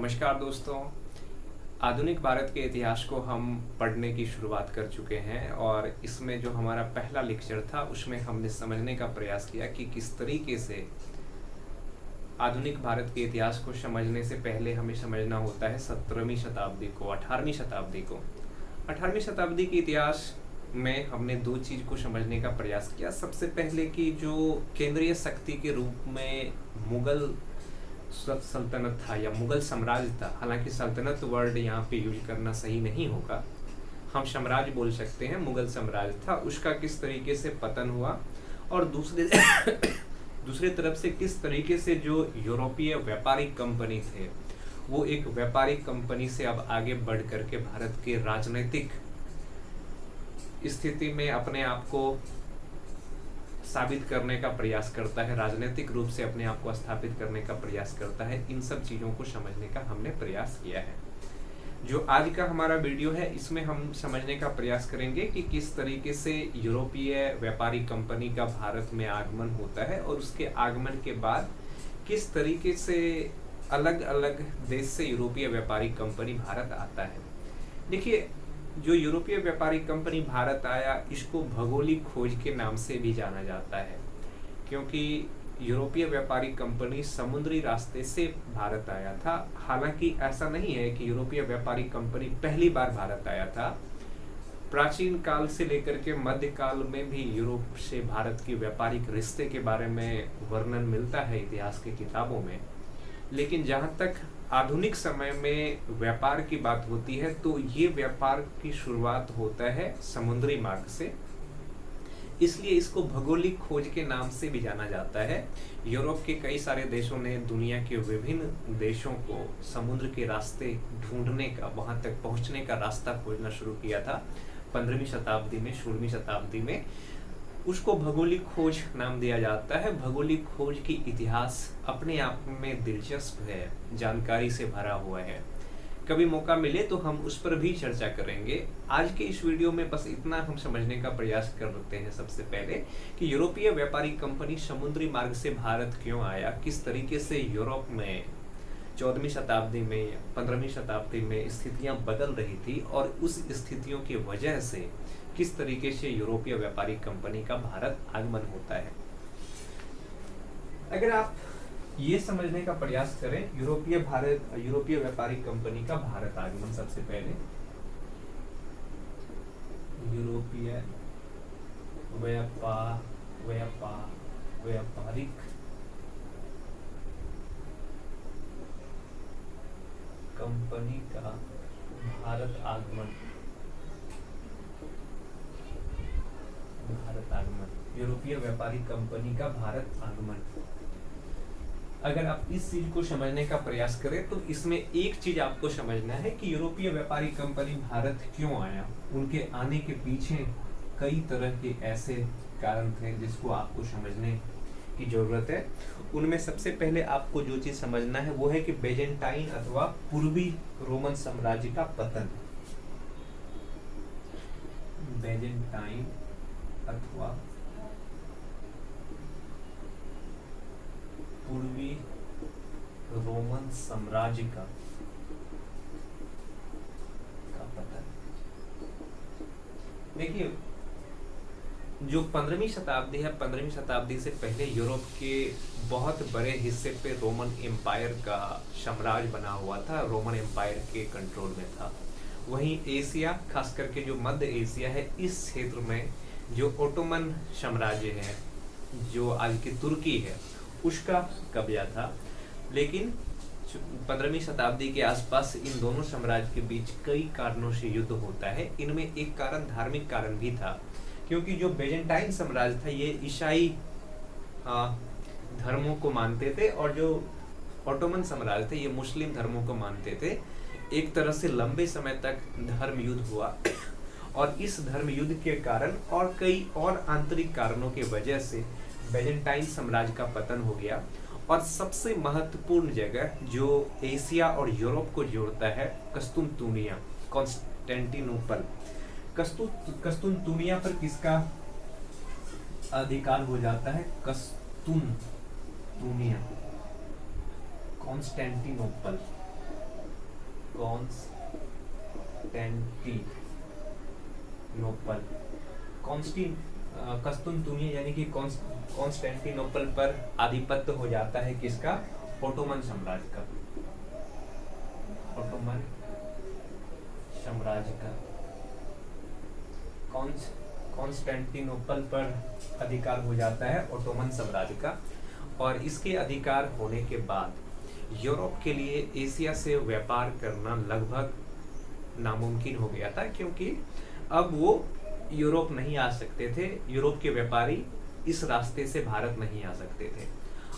नमस्कार दोस्तों। आधुनिक भारत के इतिहास को हम पढ़ने की शुरुआत कर चुके हैं और इसमें जो हमारा पहला लेक्चर था उसमें हमने समझने का प्रयास किया कि किस तरीके से आधुनिक भारत के इतिहास को समझने से पहले हमें समझना होता है 17वीं शताब्दी को, 18वीं शताब्दी को। 18वीं शताब्दी के इतिहास में हमने दो चीज़ को समझने का प्रयास किया। सबसे पहले कि जो केंद्रीय शक्ति के रूप में मुगल सल्तनत था या मुगल साम्राज्य था, हालांकि सल्तनत वर्ड यहाँ पे यूज करना सही नहीं होगा, हम साम्राज्य बोल सकते हैं, मुगल साम्राज्य था, उसका किस तरीके से पतन हुआ और दूसरे तरफ से किस तरीके से जो यूरोपीय व्यापारिक कंपनी थे वो एक व्यापारिक कंपनी से अब आगे बढ़ करके भारत के राजनीतिक स्थिति में अपने आप को साबित करने का प्रयास करता है, राजनीतिक रूप से अपने आप को स्थापित करने का प्रयास करता है। इन सब चीज़ों को समझने का हमने प्रयास किया है। जो आज का हमारा वीडियो है इसमें हम समझने का प्रयास करेंगे कि किस तरीके से यूरोपीय व्यापारिक कंपनी का भारत में आगमन होता है और उसके आगमन के बाद किस तरीके से अलग अलग देश से यूरोपीय व्यापारिक कंपनी भारत आता है। देखिए, जो यूरोपीय व्यापारिक कंपनी भारत आया इसको भौगोलिक खोज के नाम से भी जाना जाता है, क्योंकि यूरोपीय व्यापारिक कंपनी समुद्री रास्ते से भारत आया था। हालांकि ऐसा नहीं है कि यूरोपीय व्यापारिक कंपनी पहली बार भारत आया था। प्राचीन काल से लेकर के मध्यकाल में भी यूरोप से भारत के व्यापारिक रिश्ते के बारे में वर्णन मिलता है इतिहास की किताबों में। लेकिन जहाँ तक आधुनिक समय में व्यापार की बात होती है तो ये व्यापार की शुरुआत होता है समुद्री मार्ग से, इसलिए इसको भौगोलिक खोज के नाम से भी जाना जाता है। यूरोप के कई सारे देशों ने दुनिया के विभिन्न देशों को समुद्र के रास्ते ढूंढने का, वहां तक पहुंचने का रास्ता खोजना शुरू किया था 15वीं शताब्दी में, 16वीं शताब्दी में। उसको भौगोलिक खोज नाम दिया जाता है। भौगोलिक खोज की इतिहास अपने आप में दिलचस्प है, जानकारी से भरा हुआ है। कभी मौका मिले तो हम उस पर भी चर्चा करेंगे। आज के इस वीडियो में बस इतना हम समझने का प्रयास करते हैं सबसे पहले कि यूरोपीय व्यापारिक कंपनी समुद्री मार्ग से भारत क्यों आया, किस तरीके से यूरोप में 14वीं शताब्दी में, 15वीं शताब्दी में स्थितियां बदल रही थी और उस स्थितियों की वजह से किस तरीके से यूरोपीय व्यापारिक कंपनी का भारत आगमन होता है। अगर आप ये समझने का प्रयास करें यूरोपीय व्यापारिक कंपनी का भारत आगमन, सबसे पहले यूरोपीय व्यापारिक कंपनी का भारत आगमन, यूरोपीय व्यापारिक कंपनी का भारत आगमन। अगर आप इस चीज को समझने का प्रयास करें तो इसमें एक चीज आपको समझना है कि यूरोपीय व्यापारिक कंपनी भारत क्यों आया। उनके आने के पीछे कई तरह के ऐसे कारण थे जिसको आपको समझने की जरूरत है। उनमें सबसे पहले आपको जो चीज समझना है वो है कि बेजेंटाइन अथवा पूर्वी रोमन साम्राज्य का पतन। बेजेंटाइन अथवा पूर्वी रोमन साम्राज्य का पतन। देखिए, जो 15वीं शताब्दी है, 15वीं शताब्दी से पहले यूरोप के बहुत बड़े हिस्से पे रोमन एम्पायर का साम्राज्य बना हुआ था, रोमन एम्पायर के कंट्रोल में था। वहीं एशिया, खास करके जो मध्य एशिया है, इस क्षेत्र में जो ओटोमन साम्राज्य है, जो आज की तुर्की है, उसका कब्जा था। लेकिन 15वीं शताब्दी के आसपास इन दोनों साम्राज्य के बीच कई कारणों से युद्ध होता है। इनमें एक कारण धार्मिक कारण भी था, क्योंकि जो बेजेंटाइन साम्राज्य था ये ईसाई धर्मों को मानते थे और जो ओटोमन साम्राज्य थे ये मुस्लिम धर्मों को मानते थे। एक तरह से लंबे समय तक धर्म युद्ध हुआ और इस धर्म युद्ध के कारण और कई और आंतरिक कारणों की वजह से बेजेंटाइन साम्राज्य का पतन हो गया। और सबसे महत्वपूर्ण जगह जो एशिया और यूरोप को जोड़ता है, कस्तुनतुनिया, कॉन्स्टेंटिनोपल, कस्तुनतुनिया पर किसका अधिकार हो जाता है? कस्तुनतुनिया, कॉन्स्टेंटिनोपल, कॉन्स्टेंटिनोपल, कस्तुनतुनिया यानी कि कॉन्स्टेंटिनोपल पर आधिपत्य हो जाता है किसका? ओटोमन साम्राज्य का। ओटोमन साम्राज्य का कॉन्स्टेंटिनोपल पर अधिकार हो जाता है ओटोमन साम्राज्य का। और इसके अधिकार होने के बाद यूरोप के लिए एशिया से व्यापार करना लगभग नामुमकिन हो गया था, क्योंकि अब वो यूरोप नहीं आ सकते थे। यूरोप के व्यापारी इस रास्ते से भारत नहीं आ सकते थे,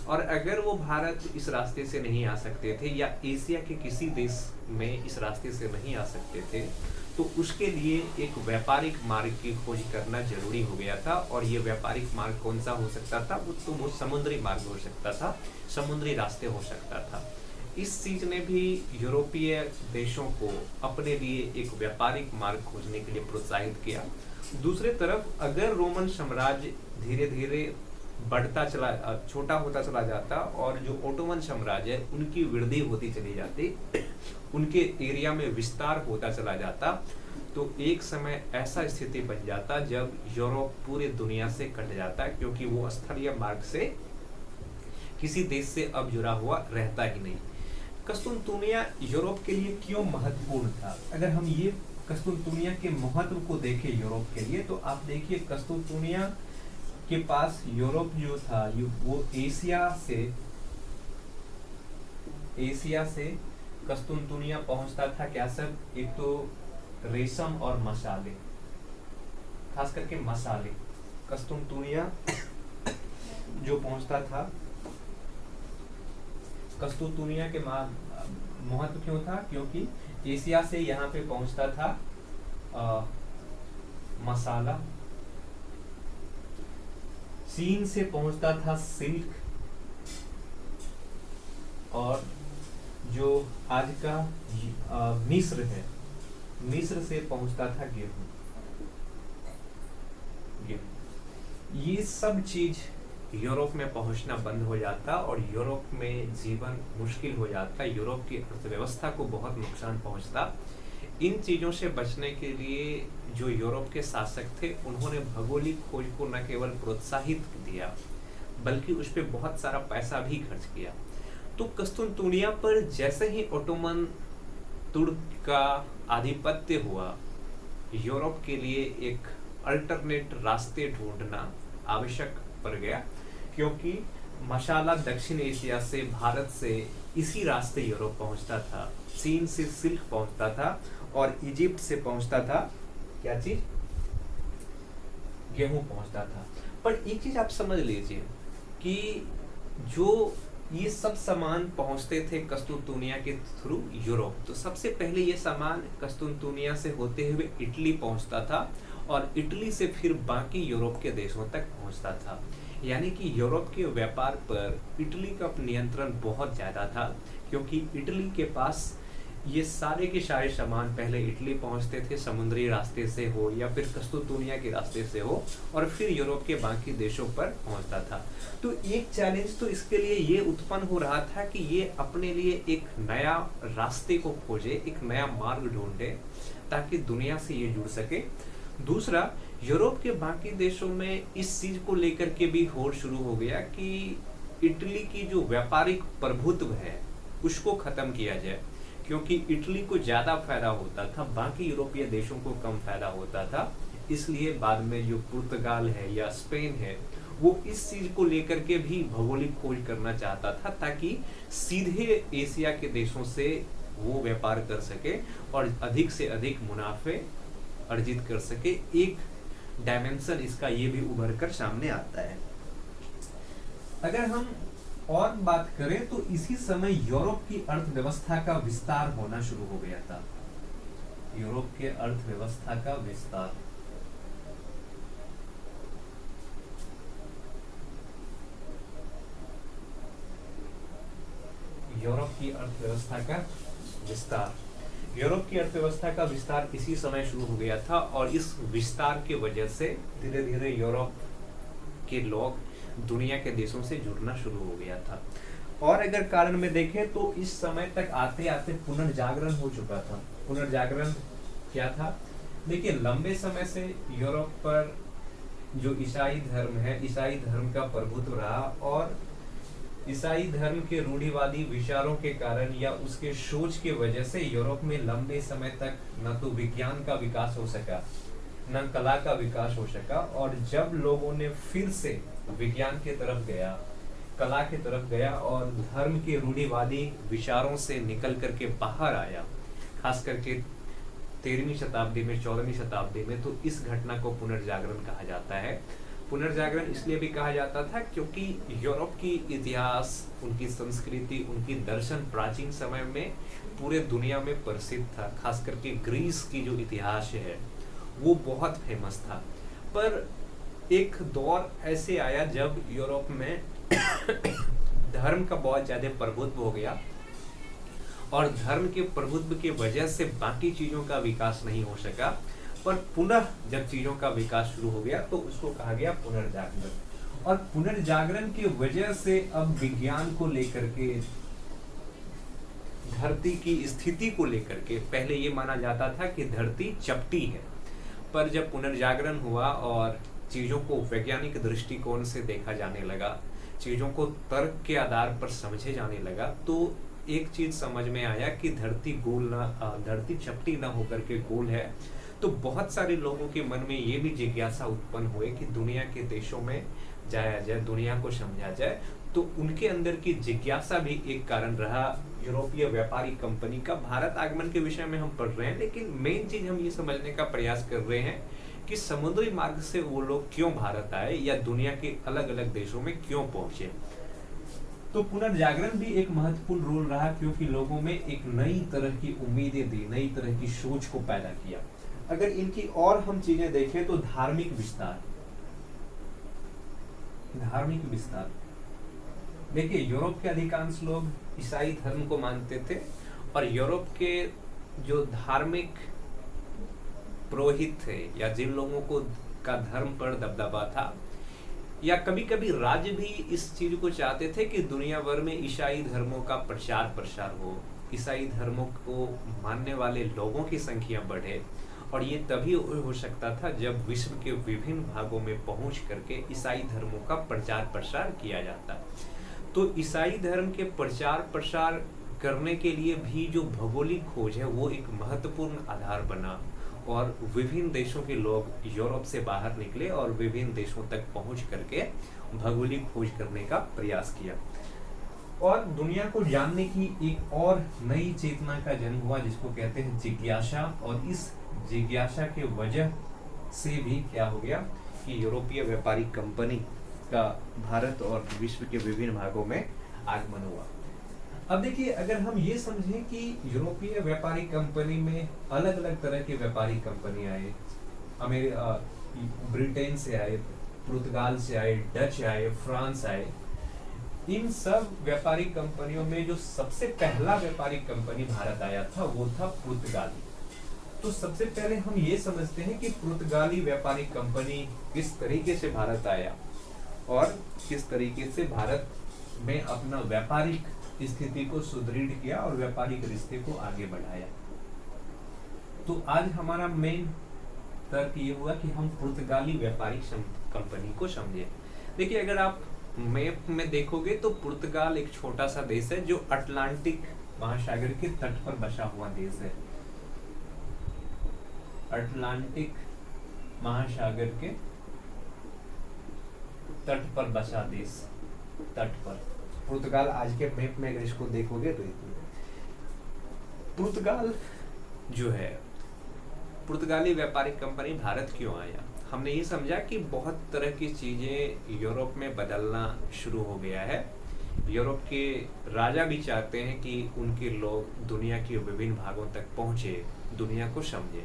और अगर वो भारत इस रास्ते से नहीं आ सकते थे या एशिया के किसी देश में इस रास्ते से नहीं आ सकते थे, तो उसके लिए एक व्यापारिक मार्ग की खोज करना जरूरी हो गया था। और ये व्यापारिक मार्ग कौन सा हो सकता था? वो समुद्री मार्ग हो सकता था, समुद्री रास्ते हो सकता था। इस चीज ने भी यूरोपीय देशों को अपने लिए एक व्यापारिक मार्ग खोजने के लिए प्रोत्साहित किया। दूसरी तरफ अगर रोमन साम्राज्य धीरे धीरे बढ़ता चला, छोटा होता चला जाता और जो ओटोमन साम्राज्य है उनकी वृद्धि होती चली जाती, उनके एरिया में विस्तार होता चला जाता, तो एक समय ऐसा स्थिति बन जाता जब यूरोप पूरी दुनिया से कट जाता, क्योंकि वो स्थलीय मार्ग से किसी देश से अब जुड़ा हुआ रहता ही नहीं। कस्तुनतुनिया यूरोप के लिए क्यों महत्वपूर्ण था? अगर हम ये कस्तुनतुनिया के महत्व को देखें यूरोप के लिए, तो आप देखिए कस्तुनतुनिया के पास यूरोप जो था वो एशिया से कस्तुनतुनिया पहुंचता था क्या सब? एक तो रेशम और मसाले, खास करके मसाले। कस्तुनतुनिया जो पहुंचता था, कस्तुनतुनिया के महत्व क्यों था? क्योंकि एशिया से यहाँ पे पहुंचता था मसाला, चीन से पहुंचता था सिल्क, और जो आज का मिस्र है, मिस्र से पहुंचता था गेहूं। ये सब चीज यूरोप में पहुंचना बंद हो जाता और यूरोप में जीवन मुश्किल हो जाता, यूरोप की अर्थव्यवस्था को बहुत नुकसान पहुंचता। इन चीजों से बचने के लिए जो यूरोप के शासक थे उन्होंने भौगोलिक खोज को न केवल प्रोत्साहित दिया बल्कि उस पर बहुत सारा पैसा भी खर्च किया। तो कस्तुनतुनिया पर जैसे ही ओटोमन तुर्क का आधिपत्य हुआ, यूरोप के लिए एक अल्टरनेट रास्ते ढूंढना आवश्यक पड़ गया, क्योंकि मसाला दक्षिण एशिया से, भारत से इसी रास्ते यूरोप पहुंचता था, चीन से सिल्क पहुंचता था और इजिप्ट से पहुंचता था क्या चीज? गेहूं पहुंचता था। पर एक चीज आप समझ लीजिए कि जो ये सब सामान पहुंचते थे कस्तुनतुनिया के थ्रू यूरोप, तो सबसे पहले ये सामान कस्तुनतुनिया से होते हुए इटली पहुंचता था और इटली से फिर बाकी यूरोप के देशों तक पहुंचता था। यानी कि यूरोप के व्यापार पर इटली का नियंत्रण बहुत ज्यादा था, क्योंकि इटली के पास ये सारे के सारे सामान पहले इटली पहुंचते थे, समुद्री रास्ते से हो या फिर कस्तुनतुनिया के रास्ते से हो, और फिर यूरोप के बाकी देशों पर पहुंचता था। तो एक चैलेंज तो इसके लिए ये उत्पन्न हो रहा था कि ये अपने लिए एक नया रास्ते को खोजे, एक नया मार्ग ढूंढे ताकि दुनिया से ये जुड़ सके। दूसरा, यूरोप के बाकी देशों में इस चीज को लेकर के भी होड़ शुरू हो गया कि इटली की जो व्यापारिक प्रभुत्व है उसको खत्म किया जाए, क्योंकि इटली को ज्यादा फायदा होता था, बाकी यूरोपीय देशों को कम फायदा होता था। इसलिए बाद में जो पुर्तगाल है या स्पेन है वो इस चीज को लेकर के भी भौगोलिक खोज करना चाहता था, ताकि सीधे एशिया के देशों से वो व्यापार कर सके और अधिक से अधिक मुनाफे अर्जित कर सके। एक डायमेंशन इसका ये भी उभर कर सामने आता है। अगर हम और बात करें तो इसी समय यूरोप की अर्थव्यवस्था का विस्तार होना शुरू हो गया था। यूरोप के अर्थव्यवस्था का विस्तार, यूरोप की अर्थव्यवस्था का विस्तार, यूरोप की अर्थव्यवस्था का विस्तार इसी समय शुरू हो गया था और इस विस्तार के वजह से धीरे धीरे यूरोप के लोग दुनिया के देशों से जुड़ना शुरू हो गया था। और अगर कारण में देखें तो इस समय तक आते आते पुनर्जागरण हो चुका था। पुनर्जागरण क्या था? देखिए, लंबे समय से यूरोप पर जो ईसाई धर्म है, ईसाई धर्म का प्रभुत्व रहा और ईसाई धर्म के रूढ़िवादी विचारों के कारण या उसके सोच के वजह से यूरोप में लंबे समय तक न तो विज्ञान का विकास हो सका, न कला का विकास हो सका। और जब लोगों ने फिर से विज्ञान के तरफ गया, कला के तरफ गया और धर्म के रूढ़िवादी विचारों से निकल करके बाहर आया, खास करके 13वीं शताब्दी में, 14वीं शताब्दी में, तो इस घटना को पुनर्जागरण कहा जाता है। पुनर्जागरण इसलिए भी कहा जाता था क्योंकि यूरोप की इतिहास, उनकी संस्कृति, उनकी दर्शन प्राचीन समय में पूरे दुनिया में प्रसिद्ध था। खास करके ग्रीस की जो इतिहास है वो बहुत फेमस था। पर एक दौर ऐसे आया जब यूरोप में धर्म का बहुत ज्यादा प्रभुत्व हो गया और धर्म के प्रभुत्व की वजह से बाकी चीजों का विकास नहीं हो सका। पर पुनः जब चीजों का विकास शुरू हो गया तो उसको कहा गया पुनर्जागरण। और पुनर्जागरण की वजह से अब विज्ञान को लेकर के, धरती की स्थिति को लेकर के, पहले ये माना जाता था कि धरती चपटी है, पर जब पुनर्जागरण हुआ और चीजों को वैज्ञानिक दृष्टिकोण से देखा जाने लगा, चीजों को तर्क के आधार पर समझे जाने लगा, तो एक चीज समझ में आया कि धरती चपटी ना होकर के गोल है। तो बहुत सारे लोगों के मन में ये भी जिज्ञासा उत्पन्न हुए कि दुनिया के देशों में जाया जाए, दुनिया को समझा जाए। तो उनके अंदर की जिज्ञासा भी एक कारण रहा। यूरोपीय व्यापारी कंपनी का भारत आगमन के विषय में हम पढ़ रहे हैं, लेकिन मेन चीज हम ये समझने का प्रयास कर रहे हैं कि समुद्री मार्ग से वो लोग क्यों भारत आए या दुनिया के अलग अलग देशों में क्यों पहुंचे। तो पुनर्जागरण भी एक महत्वपूर्ण रोल रहा क्योंकि लोगों में एक नई तरह की उम्मीदें दी, नई तरह की सोच को पैदा किया। अगर इनकी और हम चीजें देखें तो धार्मिक विस्तार, धार्मिक विस्तार। देखिए, यूरोप के अधिकांश लोग ईसाई धर्म को मानते थे और यूरोप के जो धार्मिक पुरोहित थे या जिन लोगों को का धर्म पर दबदबा था, या कभी कभी राज्य भी इस चीज को चाहते थे कि दुनिया भर में ईसाई धर्मों का प्रचार प्रसार हो, ईसाई धर्मों को मानने वाले लोगों की संख्या बढ़े। और ये तभी हो सकता था जब विश्व के विभिन्न भागों में पहुंच करके ईसाई धर्मों का प्रचार प्रसार किया जाता। तो ईसाई धर्म के प्रचार प्रसार करने के लिए भी जो भौगोलिक खोज है वो एक महत्वपूर्ण आधार बना और विभिन्न देशों के लोग यूरोप से बाहर निकले और विभिन्न देशों तक पहुंच करके भौगोलिक खोज करने का प्रयास किया और दुनिया को जानने की एक और नई चेतना का जन्म हुआ जिसको कहते हैं जिज्ञासा। और इस जिज्ञासा के वजह से भी क्या हो गया कि यूरोपीय व्यापारी कंपनी का भारत और विश्व के विभिन्न भागों में आगमन हुआ। अब देखिए, अगर हम ये समझें कि यूरोपीय व्यापारी कंपनी में अलग अलग तरह के व्यापारी कंपनी आए, ब्रिटेन से आए, पुर्तगाल से आए, डच आए, फ्रांस आए, इन सब व्यापारी कंपनियों में जो सबसे पहला व्यापारी कंपनी भारत आया था वो था पुर्तगाली। तो सबसे पहले हम ये समझते हैं कि पुर्तगाली व्यापारी कंपनी किस तरीके से भारत आया और किस तरीके से भारत में अपना व्यापारिक स्थिति को सुदृढ़ किया और व्यापारिक रिश्ते को आगे बढ़ाया। तो आज हमारा मेन तर्क ये हुआ कि हम पुर्तगाली व्यापारी कंपनी को समझे। देखिए, अगर आप मैप में देखोगे तो पुर्तगाल एक छोटा सा देश है जो अटलांटिक महासागर के तट पर बसा हुआ देश है। अटलांटिक महासागर के तट पर बसा देश, तट पर पुर्तगाल आज के मैप में अगर इसको देखोगे तो पुर्तगाल जो है, पुर्तगाली व्यापारिक कंपनी भारत क्यों आया? हमने ये समझा कि बहुत तरह की चीजें यूरोप में बदलना शुरू हो गया है। यूरोप के राजा भी चाहते हैं कि उनके लोग दुनिया के विभिन्न भागों तक पहुंचे, दुनिया को समझे।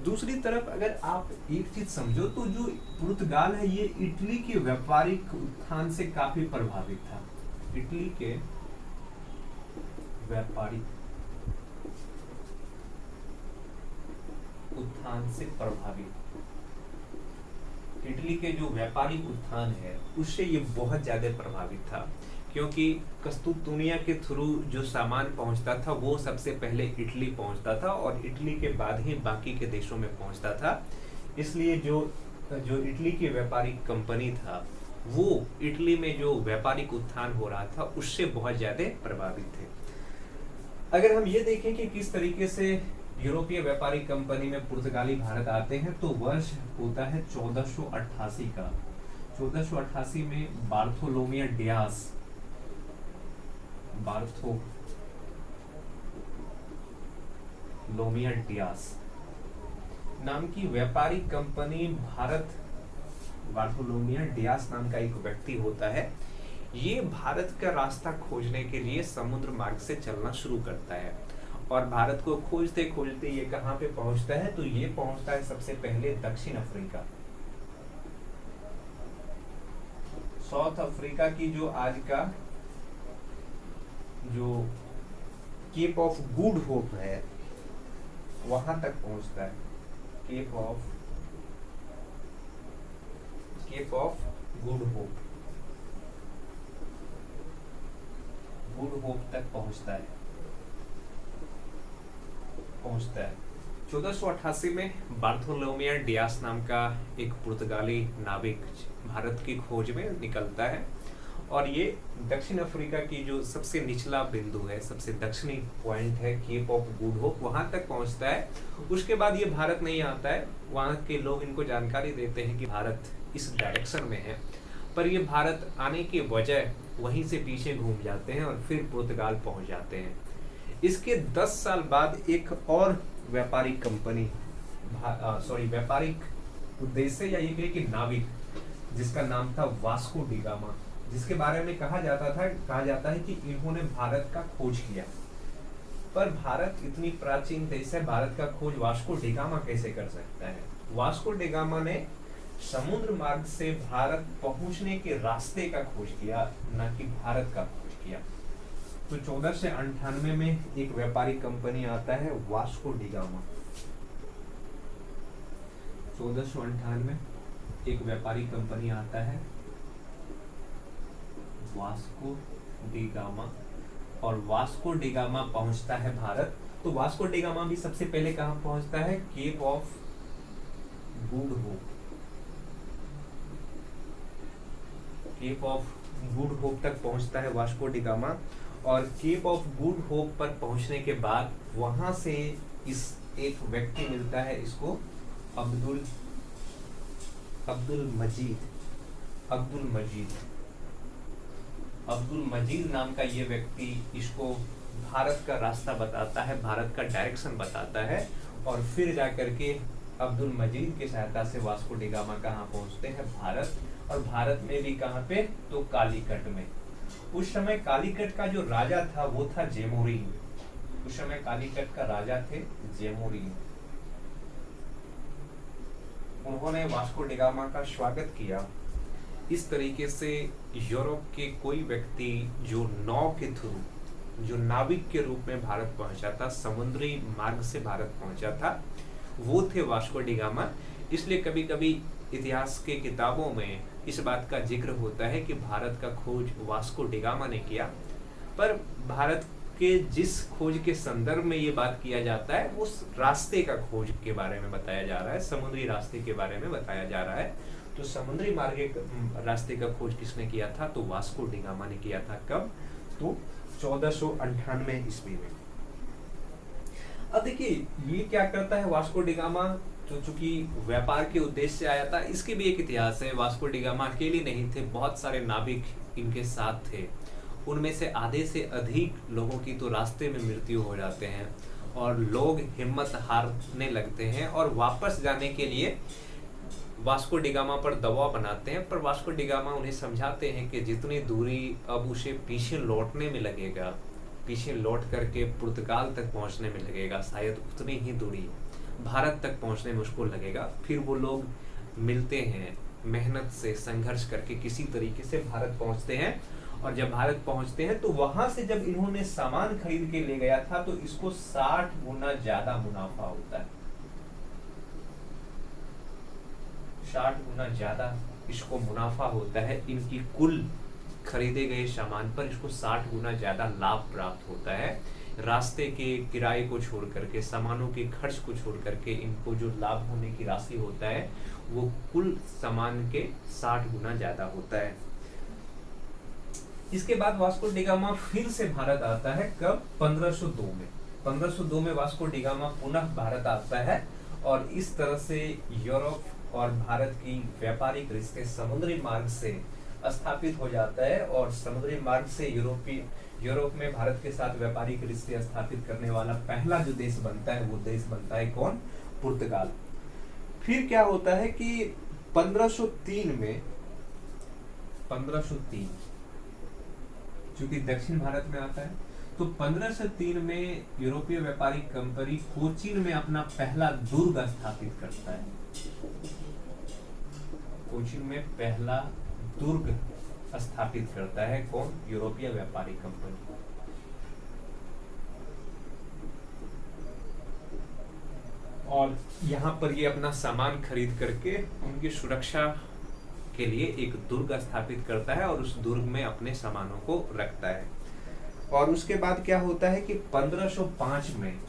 दूसरी तरफ अगर आप एक चीज समझो तो जो पुर्तगाल है ये इटली के व्यापारिक उत्थान से काफी प्रभावित था। इटली के व्यापारिक उत्थान से प्रभावित, इटली के जो व्यापारिक उत्थान है उससे ये बहुत ज्यादा प्रभावित था क्योंकि कस्तूतुनिया के थ्रू जो सामान पहुंचता था वो सबसे पहले इटली पहुंचता था और इटली के बाद ही बाकी के देशों में पहुंचता था। इसलिए जो जो इटली की व्यापारिक कंपनी था वो इटली में जो व्यापारिक उत्थान हो रहा था उससे बहुत ज्यादा प्रभावित थे। अगर हम ये देखें कि किस तरीके से यूरोपीय व्यापारिक कंपनी में पुर्तगाली भारत आते हैं, तो वर्ष होता है 1488 का। 1488 में बार्थोलोमियो डियास नाम की व्यापारिक कंपनी बार्थोलोमियो डियास नाम का एक व्यक्ति होता है, ये भारत का रास्ता खोजने के लिए समुद्र मार्ग से चलना शुरू करता है और भारत को खोजते खोजते ये कहाँ पे पहुंचता है, तो ये पहुंचता है सबसे पहले दक्षिण अफ्रीका। साउथ अफ्रीका की जो आज का जो केप ऑफ गुड होप है वहां तक पहुंचता है। केप ऑफ गुड होप तक पहुंचता है। 1488 में बार्थोलोमियो डियास नाम का एक पुर्तगाली नाविक भारत की खोज में निकलता है और ये दक्षिण अफ्रीका की जो सबसे निचला बिंदु है, सबसे दक्षिणी पॉइंट है केप ऑफ गुड होप, वहां तक पहुंचता है। उसके बाद ये भारत नहीं आता है, वहां के लोग इनको जानकारी देते हैं कि भारत इस डायरेक्शन में है, पर ये भारत आने के बजाय वहीं से पीछे घूम जाते हैं और फिर पुर्तगाल पहुंच जाते हैं। इसके 10 साल बाद एक और व्यापारिक उद्देश्य या ये कहे कि नाविक, जिसका नाम था वास्को डी गामा, जिसके बारे में कहा जाता है कि इन्होंने भारत का खोज किया। पर भारत इतनी प्राचीन देश है, भारत का खोज वास्को डी गामा कैसे कर सकता है? वास्को डी गामा ने समुद्र मार्ग से भारत पहुंचने के रास्ते का खोज किया, न कि भारत का खोज किया। तो 1498 में एक व्यापारिक कंपनी आता है वास्को डी गामा। 1498 एक व्यापारिक कंपनी आता है वास्को डी गामा और वास्को डी गामा पहुंचता है भारत। तो वास्को डी गामा भी सबसे पहले कहां पहुंचता है? केप ऑफ गुड होप तक पहुंचता है वास्को डी गामा और केप ऑफ गुड होप पर पहुंचने के बाद वहां से इस एक व्यक्ति मिलता है, इसको अब्दुल मजीद नाम का ये व्यक्ति इसको भारत का रास्ता बताता है, भारत का डायरेक्शन बताता है और फिर जाकर के अब्दुल मजीद की सहायता से वास्को डी गामा कहाँ पहुंचते हैं? भारत। और भारत में भी कहाँ पे? तो कालीकट में। उस समय कालीकट का जो राजा था वो था जेमोरिन। उस समय कालीकट का राजा थे जेमोरिन। उन्होंने वास्को डी गामा का स्वागत किया। इस तरीके से यूरोप के कोई व्यक्ति जो नाव के थ्रू, जो नाविक के रूप में भारत पहुंचा था, समुद्री मार्ग से भारत पहुंचा था, वो थे वास्को डी गामा। इसलिए कभी कभी इतिहास के किताबों में इस बात का जिक्र होता है कि भारत का खोज वास्को डी गामा ने किया, पर भारत के जिस खोज के संदर्भ में ये बात किया जाता है उस रास्ते का खोज के बारे में बताया जा रहा है, समुद्री रास्ते के बारे में बताया जा रहा है। तो समुद्री मार्ग रास्ते का खोज किसने किया था? तो वास्को डी गामा ने किया था। कब? तो 1498 ईस्वी में। अब देखिए ये क्या करता है वास्को डी गामा, तो चूंकि व्यापार के उद्देश्य से आया था, इसके भी एक इतिहास है। वास्को डी गामा अकेले नहीं थे, बहुत सारे नाविक इनके साथ थे। उनमें से आधे से अधिक लोगों की तो रास्ते में मृत्यु हो जाते हैं और लोग हिम्मत हारने लगते हैं और वापस जाने के लिए वास्को डी गामा पर दबाव बनाते हैं। पर वास्को डी गामा उन्हें समझाते हैं कि जितनी दूरी अब उसे पीछे लौटने में लगेगा, पीछे लौट करके पुर्तगाल तक पहुंचने में लगेगा, शायद उतनी ही दूरी भारत तक पहुंचने में उसको लगेगा। फिर वो लोग मिलते हैं, मेहनत से संघर्ष करके किसी तरीके से भारत पहुंचते हैं और जब भारत पहुंचते हैं तो वहां से जब इन्होंने सामान खरीद के ले गया था तो इसको 60 गुना ज्यादा मुनाफा होता है। 60 गुना ज्यादा इसको मुनाफा होता है इनकी कुल खरीदे गए सामान पर इसको 60 गुना ज्यादा लाभ प्राप्त होता है। रास्ते के किराए को छोड़ करके, सामानों के खर्च को छोड़ करके इनको जो लाभ होने की राशि होता है वो कुल सामान के 60 गुना ज्यादा होता है। इसके बाद वास्को डी गामा फिर से भारत आता है, कब? 1502 में। 1502 में वास्को डी गामा पुनः भारत आता है और इस तरह से यूरोप और भारत की व्यापारिक रिश्ते समुद्री मार्ग से स्थापित हो जाता है और समुद्री मार्ग से यूरोप में भारत के साथ व्यापारिक रिश्ते स्थापित करने वाला पहला जो देश बनता है वो देश बनता है कौन? पुर्तगाल। फिर क्या होता है कि 1503 में, 1503 चूंकि दक्षिण भारत में आता है, तो 1503 में यूरोपीय व्यापारिक कंपनी कोचीन में अपना पहला दुर्ग स्थापित करता है। कोचीन में पहला दुर्ग स्थापित करता है कौन? यूरोपीय व्यापारिक कंपनी। और यहाँ पर ये अपना सामान खरीद करके उनकी सुरक्षा के लिए एक दुर्ग स्थापित करता है और उस दुर्ग में अपने सामानों को रखता है। और उसके बाद क्या होता है कि 1505 में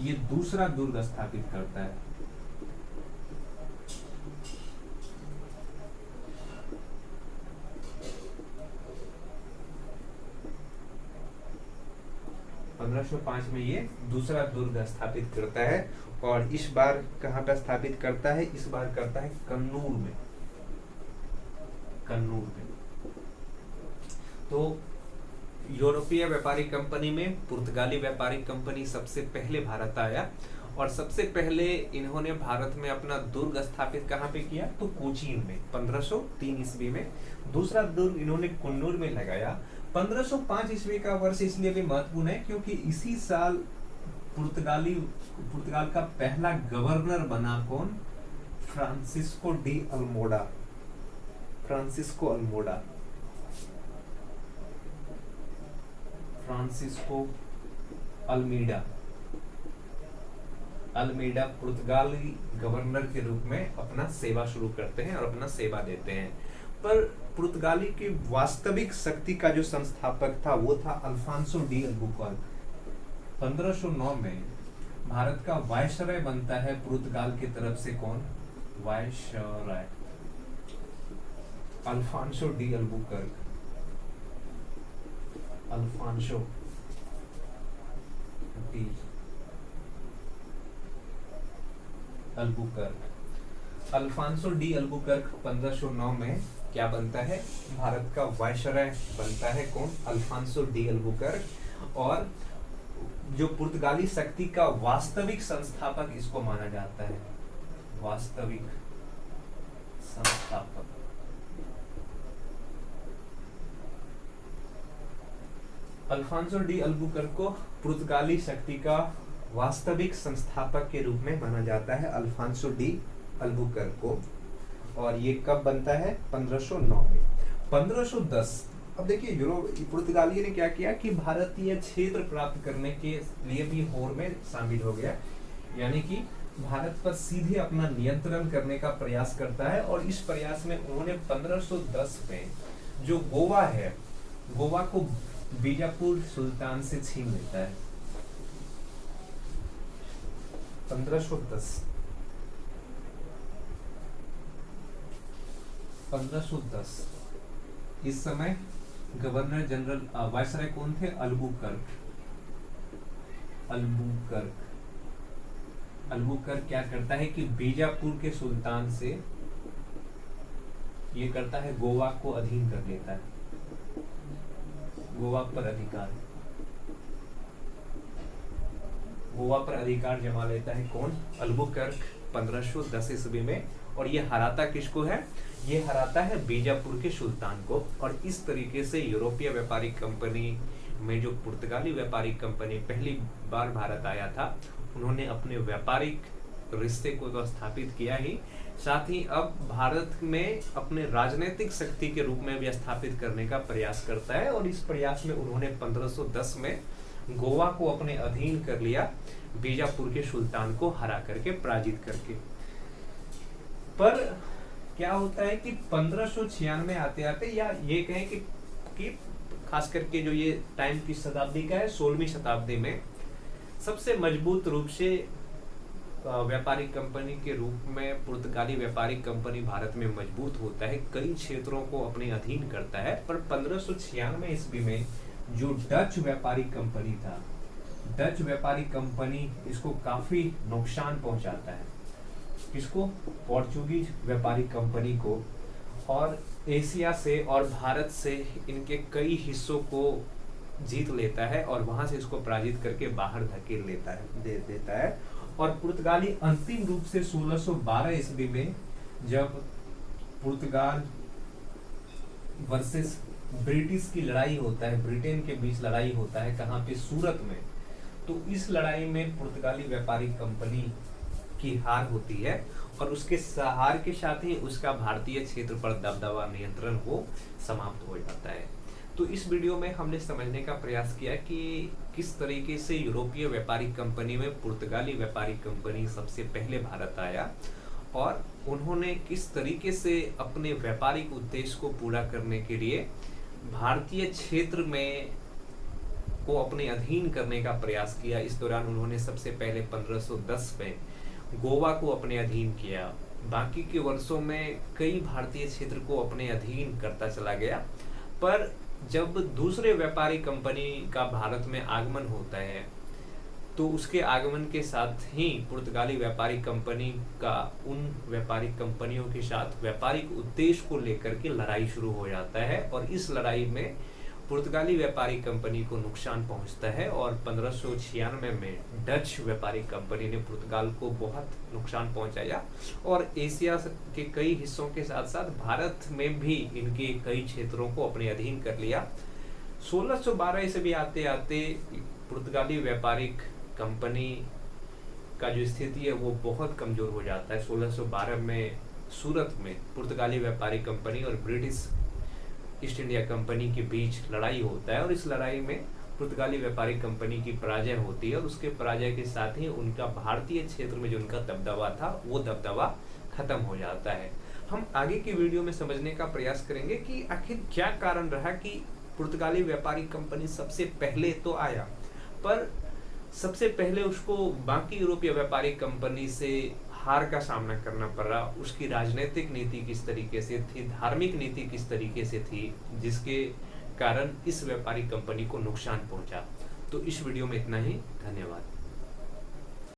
ये दूसरा दुर्ग स्थापित करता है। में ये दूसरा दुर्ग स्थापित करता है और इस बार कहां पे स्थापित करता है? इस बार करता है कन्नूर में। कन्नूर में तो यूरोपीय व्यापारिक कंपनी में पुर्तगाली व्यापारिक कंपनी सबसे पहले भारत आया और सबसे पहले इन्होंने भारत में अपना दुर्ग स्थापित कहां पे किया? तो कोचीन में 1503 ईस्वी में। दूसरा दुर्ग इन्होंने कन्नूर में लगाया। 1505 ईस्वी का वर्ष इसलिए भी महत्वपूर्ण है क्योंकि इसी साल पुर्तगाल का पहला गवर्नर बना कौन? Francisco de Almora. Francisco Almeida पुर्तगाली गवर्नर के रूप में अपना सेवा शुरू करते हैं और अपना सेवा देते हैं। पर पुर्तगाली की वास्तविक शक्ति का जो संस्थापक था वो था अल्फांसो डी अल्बुकर्क। 1509 में भारत का वायसराय बनता है पुर्तगाल की तरफ से कौन? Viceroy Alfonso de Albuquerque. Alfonso de Albuquerque. Alfonso de Albuquerque 1509 में क्या बनता है? भारत का वायसराय बनता है कौन? Alfonso de Albuquerque. और जो पुर्तगाली शक्ति का वास्तविक संस्थापक इसको माना जाता है। वास्तविक संस्थापक अल्फांसो डी अल्बुकर्क को पुर्तगाली शक्ति का वास्तविक संस्थापक के रूप में माना जाता है, अल्फांसो डी अल्बुकर्क को। और ये कब बनता है? 1509 में। 1510 अब देखिए पुर्तगाली ने क्या किया कि भारतीय क्षेत्र प्राप्त करने के लिए भी होड़ में शामिल हो गया, यानी कि भारत पर सीधे अपना नियंत्रण करने का प्रयास करता है। और इस प्रयास में उन्होंने 1510 में जो गोवा है, गोवा को बीजापुर सुल्तान से छीन लेता है। 1510 इस समय गवर्नर जनरल वायसराय कौन थे? अल्बुकर्क क्या करता है कि बीजापुर के सुल्तान से ये करता है गोवा को अधीन कर लेता है, गोवा पर अधिकार जमा लेता है कौन? अल्बुकर्क 1510 ईस्वी में। और ये हराता किसको है? ये हराता है बीजापुर के सुल्तान को। और इस तरीके से यूरोपीय व्यापारिक कंपनी में जो पुर्तगाली व्यापारिक कंपनी पहली बार भारत आया था, उन्होंने अपने व्यापारिक रिश्ते को तो स्थापित किया ही, साथ ही अब भारत में अपने राजनीतिक शक्ति के रूप में भी स्थापित करने का प्रयास करता है। और इस प्रयास में उन्होंने 1510 में गोवा को अपने अधीन कर लिया, बीजापुर के सुल्तान को हरा करके, पराजित करके। पर क्या होता है कि 1596 आते आते, या ये कहें कि खास करके जो ये टाइम की शताब्दी का है, 16वीं शताब्दी में सबसे मजबूत रूप से व्यापारिक कंपनी के रूप में पुर्तगाली व्यापारिक कंपनी भारत में मजबूत होता है, कई क्षेत्रों को अपने अधीन करता है। पर 1596 ईस्वी में जो डच व्यापारिक कंपनी था, डच व्यापारिक कंपनी इसको काफी नुकसान पहुंचाता है। किसको? पोर्चुगीज व्यापारिक कंपनी को, और एशिया से और भारत से इनके कई हिस्सों को जीत लेता है और वहां से इसको पराजित करके बाहर धकेल लेता है, दे देता है। और पुर्तगाली अंतिम रूप से 1612 ईस्वी में जब पुर्तगाल वर्सेस ब्रिटिश की लड़ाई होता है, ब्रिटेन के बीच लड़ाई होता है, कहाँ पे? सूरत में। तो इस लड़ाई में पुर्तगाली व्यापारिक कंपनी की हार होती है और उसके हार के साथ ही उसका भारतीय क्षेत्र पर दबदबा, नियंत्रण वो समाप्त हो जाता है। तो इस वीडियो में हमने समझने का प्रयास किया कि किस तरीके से यूरोपीय व्यापारिक कंपनी में पुर्तगाली व्यापारिक कंपनी सबसे पहले भारत आया और उन्होंने किस तरीके से अपने व्यापारिक उद्देश्य को पूरा करने के लिए भारतीय क्षेत्र में को अपने अधीन करने का प्रयास किया। इस दौरान उन्होंने सबसे पहले 1510 में गोवा को अपने अधीन किया, बाकी के वर्षों में कई भारतीय क्षेत्र को अपने अधीन करता चला गया। पर जब दूसरे व्यापारिक कंपनी का भारत में आगमन होता है तो उसके आगमन के साथ ही पुर्तगाली व्यापारिक कंपनी का उन व्यापारिक कंपनियों के साथ व्यापारिक उद्देश्य को लेकर के लड़ाई शुरू हो जाता है और इस लड़ाई में पुर्तगाली व्यापारिक कंपनी को नुकसान पहुंचता है और 1596 में डच व्यापारिक कंपनी ने पुर्तगाल को बहुत नुकसान पहुंचाया और एशिया के कई हिस्सों के साथ साथ भारत में भी इनके कई क्षेत्रों को अपने अधीन कर लिया। 1612 ईस्वी आते आते पुर्तगाली व्यापारिक कंपनी का जो स्थिति है वो बहुत कमजोर हो जाता है। 1612 में सूरत में पुर्तगाली व्यापारिक कंपनी और ब्रिटिश ईस्ट इंडिया कंपनी के बीच लड़ाई होता है और इस लड़ाई में पुर्तगाली व्यापारिक कंपनी की पराजय होती है और उसके पराजय के साथ ही उनका भारतीय क्षेत्र में जो उनका दबदबा था वो दबदबा खत्म हो जाता है। हम आगे की वीडियो में समझने का प्रयास करेंगे कि आखिर क्या कारण रहा कि पुर्तगाली व्यापारिक कंपनी सबसे पहले तो आया पर सबसे पहले उसको बाकी यूरोपीय व्यापारिक कंपनी से हार का सामना करना पड़ रहा। उसकी राजनीतिक नीति किस तरीके से थी, धार्मिक नीति किस तरीके से थी, जिसके कारण इस व्यापारिक कंपनी को नुकसान पहुंचा। तो इस वीडियो में इतना ही। धन्यवाद।